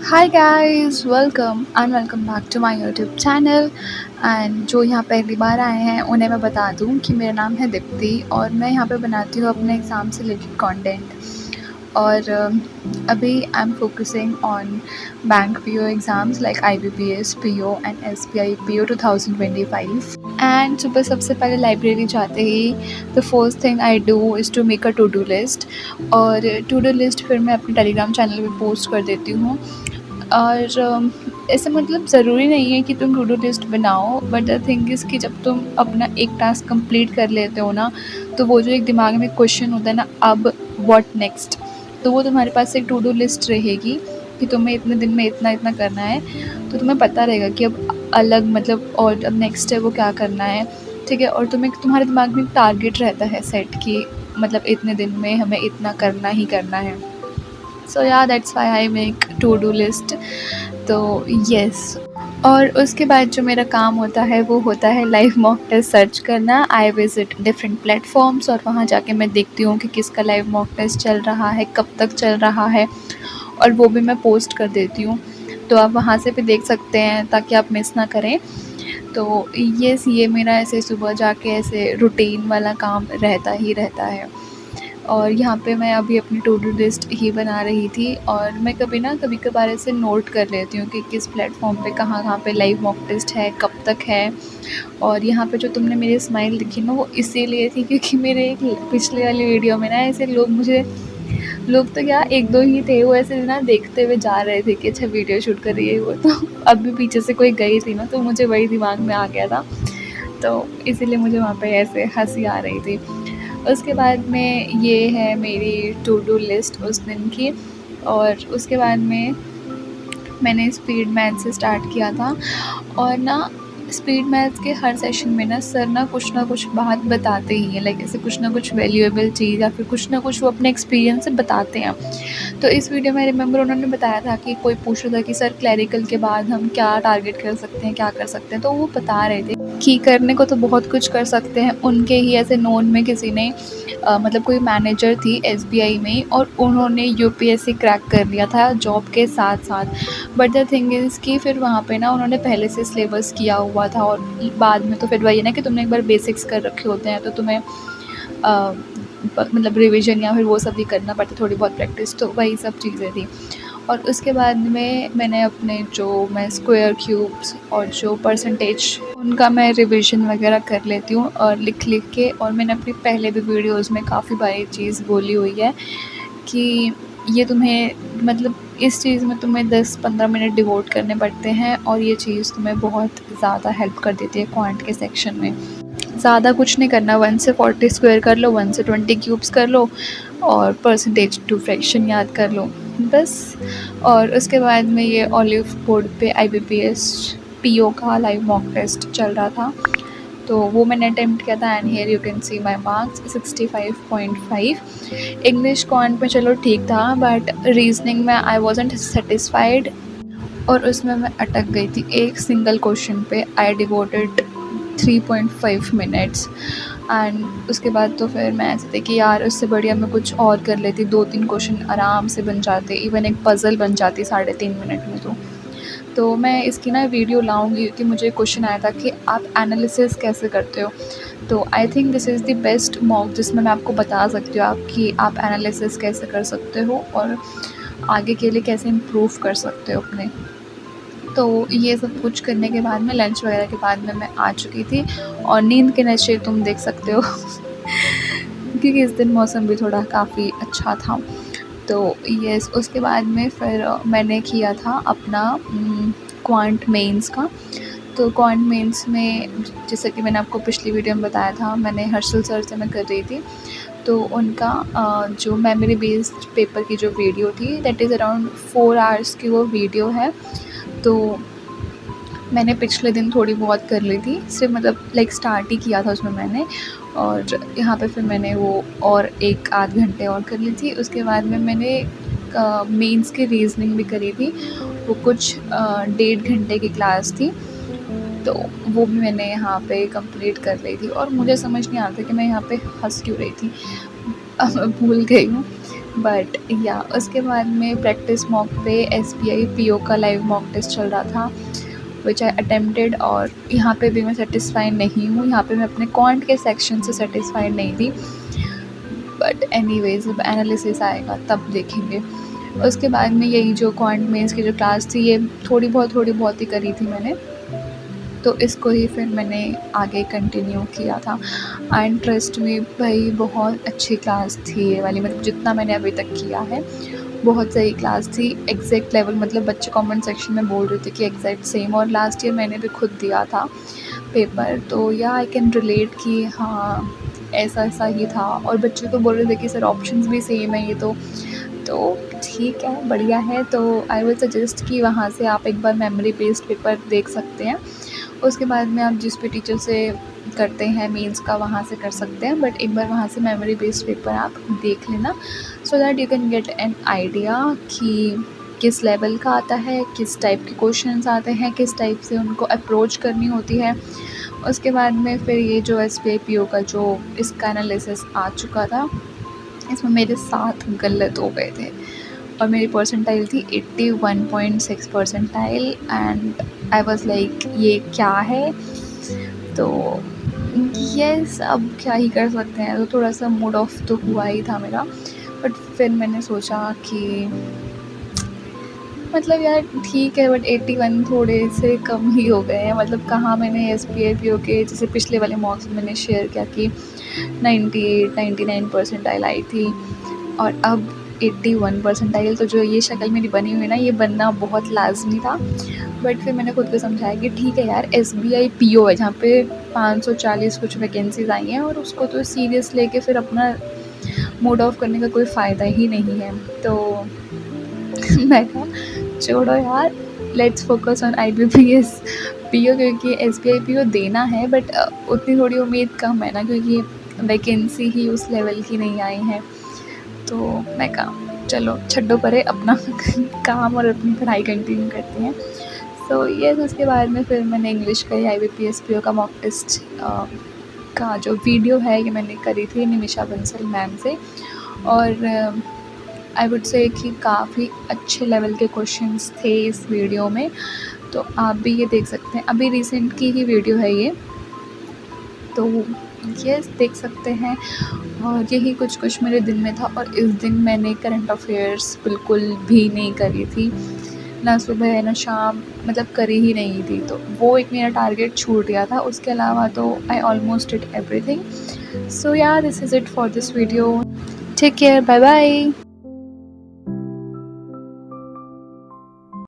Hi guys, welcome back to my YouTube channel. And जो यहाँ पहली बार आए हैं उन्हें मैं बता दूँ कि मेरा नाम है दीप्ति और मैं यहाँ पे बनाती हूँ अपने एग्ज़ाम से रिलेटेड कंटेंट। और अभी I am focusing on bank PO exams like IBPS PO and SBI PO 2025। And सुबह सबसे पहले लाइब्रेरी जाते ही the first thing I do is to make a to do list. और टू डू लिस्ट फिर मैं अपने टेलीग्राम चैनल पे पोस्ट कर देती हूँ। और ऐसे मतलब ज़रूरी नहीं है कि तुम टू डू लिस्ट बनाओ, बट द थिंग इज़ कि जब तुम अपना एक टास्क कंप्लीट कर लेते हो ना, तो वो जो एक दिमाग में क्वेश्चन होता है ना, अब व्हाट नेक्स्ट, तो वो तुम्हारे पास एक टू डू लिस्ट रहेगी कि तुम्हें इतने दिन में इतना इतना करना है। तो तुम्हें पता रहेगा कि अब अलग मतलब और अब नेक्स्ट है वो क्या करना है। ठीक है, और तुम्हारे दिमाग में एक टारगेट रहता है सेट कि मतलब इतने दिन में हमें इतना करना ही करना है। So yeah that's why I make to do list. तो यस, और उसके बाद जो मेरा काम होता है वो होता है लाइव मॉक टेस्ट सर्च करना। आई विज़िट डिफरेंट प्लेटफॉर्म्स और वहाँ जाके मैं देखती हूँ कि किसका लाइव मॉक टेस्ट चल रहा है, कब तक चल रहा है, और वो भी मैं पोस्ट कर देती हूँ। तो आप वहाँ से भी देख सकते हैं ताकि आप मिस ना करें। तो ये मेरा ऐसे सुबह जाके ऐसे रूटीन वाला काम रहता ही रहता है। और यहाँ पे मैं अभी अपनी टू डू लिस्ट ही बना रही थी, और मैं कभी कभार ऐसे नोट कर लेती हूँ कि किस प्लेटफॉर्म पे कहाँ कहाँ पे लाइव मॉक टेस्ट है, कब तक है। और यहाँ पे जो तुमने मेरी स्माइल दिखी ना, वो इसीलिए थी क्योंकि मेरे एक पिछले वाली वीडियो में ना ऐसे लोग तो क्या एक दो ही थे, वो ऐसे ना देखते हुए जा रहे थे कि अच्छा वीडियो शूट कर रही है वो। तो अब भी पीछे से कोई गई थी ना, तो मुझे वही दिमाग में आ गया था, तो इसीलिए मुझे वहाँ पे ऐसे हंसी आ रही थी। उसके बाद में ये है मेरी टू डू लिस्ट उस दिन की। और उसके बाद में मैंने स्पीड मैथ से स्टार्ट किया था। और ना स्पीड मैथ्स के हर सेशन में ना सर ना कुछ बात बताते ही हैं, लाइक ऐसे कुछ ना कुछ वैल्यूएबल चीज़ या फिर कुछ ना कुछ वो अपने एक्सपीरियंस से बताते हैं। तो इस वीडियो में रिमेंबर उन्होंने बताया था कि कोई पूछ रहा था कि सर क्लैरिकल के बाद हम क्या टारगेट कर सकते हैं, क्या कर सकते हैं। तो वो बता रहे थे कि करने को तो बहुत कुछ कर सकते हैं। उनके ही ऐसे नोन में किसी ने मतलब कोई मैनेजर थी एसबीआई में, और उन्होंने यूपीएससी क्रैक कर लिया था जॉब के साथ साथ। बट द थिंग इज़ कि फिर वहाँ पे ना उन्होंने पहले से सिलेबस किया हुआ था, और बाद में तो फिर वही है ना कि तुमने एक बार बेसिक्स कर रखे होते हैं तो तुम्हें मतलब रिवीजन या फिर वो सब भी करना पड़ता, थोड़ी बहुत प्रैक्टिस, तो वही सब चीज़ें थी। और उसके बाद में मैंने अपने जो मैं स्क्वायर क्यूब्स और जो परसेंटेज उनका मैं रिवीजन वगैरह कर लेती हूँ और लिख के। और मैंने अपनी पहले भी वीडियोज़ में काफ़ी बार ये चीज़ बोली हुई है कि ये तुम्हें मतलब इस चीज़ में तुम्हें 10-15 मिनट डिवोट करने पड़ते हैं, और ये चीज़ तुम्हें बहुत ज़्यादा हेल्प कर देती है क्वांट के सेक्शन में। ज़्यादा कुछ नहीं करना, 1 से 40 स्क्वायर कर लो, 1 से 20 क्यूब्स कर लो, और परसेंटेज टू फ्रैक्शन याद कर लो, बस। और उसके बाद में ये ऑलिव बोर्ड पे आईबीपीएस पीओ का लाइव मॉक टेस्ट चल रहा था, तो वो मैंने अटेम्प्ट किया था। And here you can see my marks 65.5। English quant में चलो ठीक था, बट रीजनिंग में आई वाज़न्ट सेटिस्फाइड, और उसमें मैं अटक गई थी एक सिंगल क्वेश्चन पे। आई डिवोटेड 3.5 मिनट्स। एंड उसके बाद तो फिर मैं ऐसे थी कि यार उससे बढ़िया मैं कुछ और कर लेती, 2-3 क्वेश्चन आराम से बन जाते, इवन एक पज़ल बन जाती 3.5 मिनट में। तो मैं इसकी ना वीडियो लाऊंगी क्योंकि मुझे क्वेश्चन आया था कि आप एनालिसिस कैसे करते हो। तो I think this is the best mock जिसमें मैं आपको बता सकती हूँ आप एनालिसिस कैसे कर सकते हो और आगे के लिए कैसे इम्प्रूव कर सकते हो अपने। तो ये सब कुछ करने के बाद में लंच वगैरह के बाद में मैं आ चुकी थी, और नींद के नशे तुम देख सकते हो क्योंकि इस दिन मौसम भी थोड़ा काफ़ी अच्छा था। तो यस, उसके बाद में फिर मैंने किया था अपना क्वांट मेंस का। तो क्वांट मेंस में जैसा कि मैंने आपको पिछली वीडियो में बताया था, मैंने हर्षल सर से मैं कर रही थी। तो उनका जो मेमोरी बेस्ड पेपर की जो वीडियो थी, दैट इज़ अराउंड 4 आवर्स की वो वीडियो है। तो मैंने पिछले दिन थोड़ी बहुत कर ली थी, सिर्फ मतलब लाइक स्टार्ट ही किया था उसमें मैंने। और यहाँ पे फिर मैंने वो और 1 आध घंटे और कर ली थी। उसके बाद में मैंने मेंस की रीजनिंग भी करी थी, वो कुछ 1.5 घंटे की क्लास थी, तो वो भी मैंने यहाँ पे कंप्लीट कर ली थी। और मुझे समझ नहीं आता कि मैं यहाँ पे हंस क्यों रही थी, अब मैं भूल गई हूँ। बट या उसके बाद में प्रैक्टिस मॉक पे एसबीआई पीओ का लाइव मॉक टेस्ट चल रहा था, विच आई अटेम्प्टेड। और यहाँ पे भी मैं सेटिस्फाइड नहीं हूँ, यहाँ पे मैं अपने क्वांट के सेक्शन से सेटिस्फाइड नहीं थी। बट एनीवेज जब एनालिसिस आएगा तब देखेंगे। उसके बाद में यही जो क्वांट मेंस की जो क्लास थी, ये थोड़ी बहुत ही करी थी मैंने, तो इसको ही फिर मैंने आगे कंटिन्यू किया था। एंड ट्रस्ट में भाई बहुत अच्छी क्लास थी ये वाली, मतलब जितना मैंने अभी तक किया है बहुत सही क्लास थी। एग्जैक्ट लेवल, मतलब बच्चे कमेंट सेक्शन में बोल रहे थे कि एग्जैक्ट सेम, और लास्ट ईयर मैंने भी खुद दिया था पेपर, तो या आई कैन रिलेट कि हाँ ऐसा ऐसा ही था। और बच्चे तो बोल रहे थे कि सर ऑप्शंस भी सेम है ये तो ठीक है, बढ़िया है। तो आई विल सजेस्ट कि वहाँ से आप एक बार मेमोरी बेस्ड पेपर देख सकते हैं। उसके बाद में आप जिस भी टीचर से करते हैं मेंस का वहाँ से कर सकते हैं, बट एक बार वहाँ से मेमोरी बेस्ड पेपर आप देख लेना, so that you can get an idea कि किस लेवल का आता है, किस टाइप के क्वेश्चंस आते हैं, किस टाइप से उनको अप्रोच करनी होती है। उसके बाद में फिर ये जो एसबीआई पीओ का जो इसका एनालिसिस आ चुका था, इसमें मेरे 7 गलत हो गए थे और मेरी परसेंटाइल थी 81.6 percentile. And I was like ये क्या है। तो यस, अब क्या ही कर सकते हैं, तो थोड़ा सा मूड ऑफ तो हुआ ही था मेरा। बट फिर मैंने सोचा कि मतलब यार ठीक है, बट 81 थोड़े से कम ही हो गए हैं। मतलब कहाँ मैंने S P I P O के जैसे पिछले वाले मॉक्स में मैंने शेयर किया कि 98-99 परसेंटाइल आई थी, और अब 81 परसेंटाइल। तो जो ये शक्ल मेरी बनी हुई ना, ये बनना बहुत लाजमी था। बट फिर मैंने खुद को समझाया कि ठीक है यार, S B I P O है जहाँ पे 540 कुछ वैकेंसीज़ आई हैं, और उसको तो सीरियस लेके फिर अपना मूड ऑफ करने का कोई फ़ायदा ही नहीं है। तो मैं कहा छोड़ो यार, let's focus on I B P S P O, क्योंकि S B I P O देना है, बट उतनी थोड़ी उम्मीद कम है ना, क्योंकि वैकेंसी ही उस लेवल की नहीं आई है। तो मैं कहा चलो छड्डो परे, अपना काम और अपनी पढ़ाई कंटिन्यू करते हैं। सो ये उसके बाद में फिर मैंने इंग्लिश का I B P S P O का मॉक टेस्ट का जो वीडियो है ये मैंने करी थी निमिषा बंसल मैम से, और आई वुड से कि काफ़ी अच्छे लेवल के क्वेश्चंस थे इस वीडियो में। तो आप भी ये देख सकते हैं, अभी रिसेंट की ही वीडियो है ये, तो ये देख सकते हैं। और यही कुछ मेरे दिन में था, और इस दिन मैंने करंट अफेयर्स बिल्कुल भी नहीं करी थी, ना सुबह ना शाम, मतलब करी ही नहीं थी। तो वो एक मेरा टारगेट छूट गया था, उसके अलावा तो I almost did everything. So yeah this is it for this video. Take care, bye bye.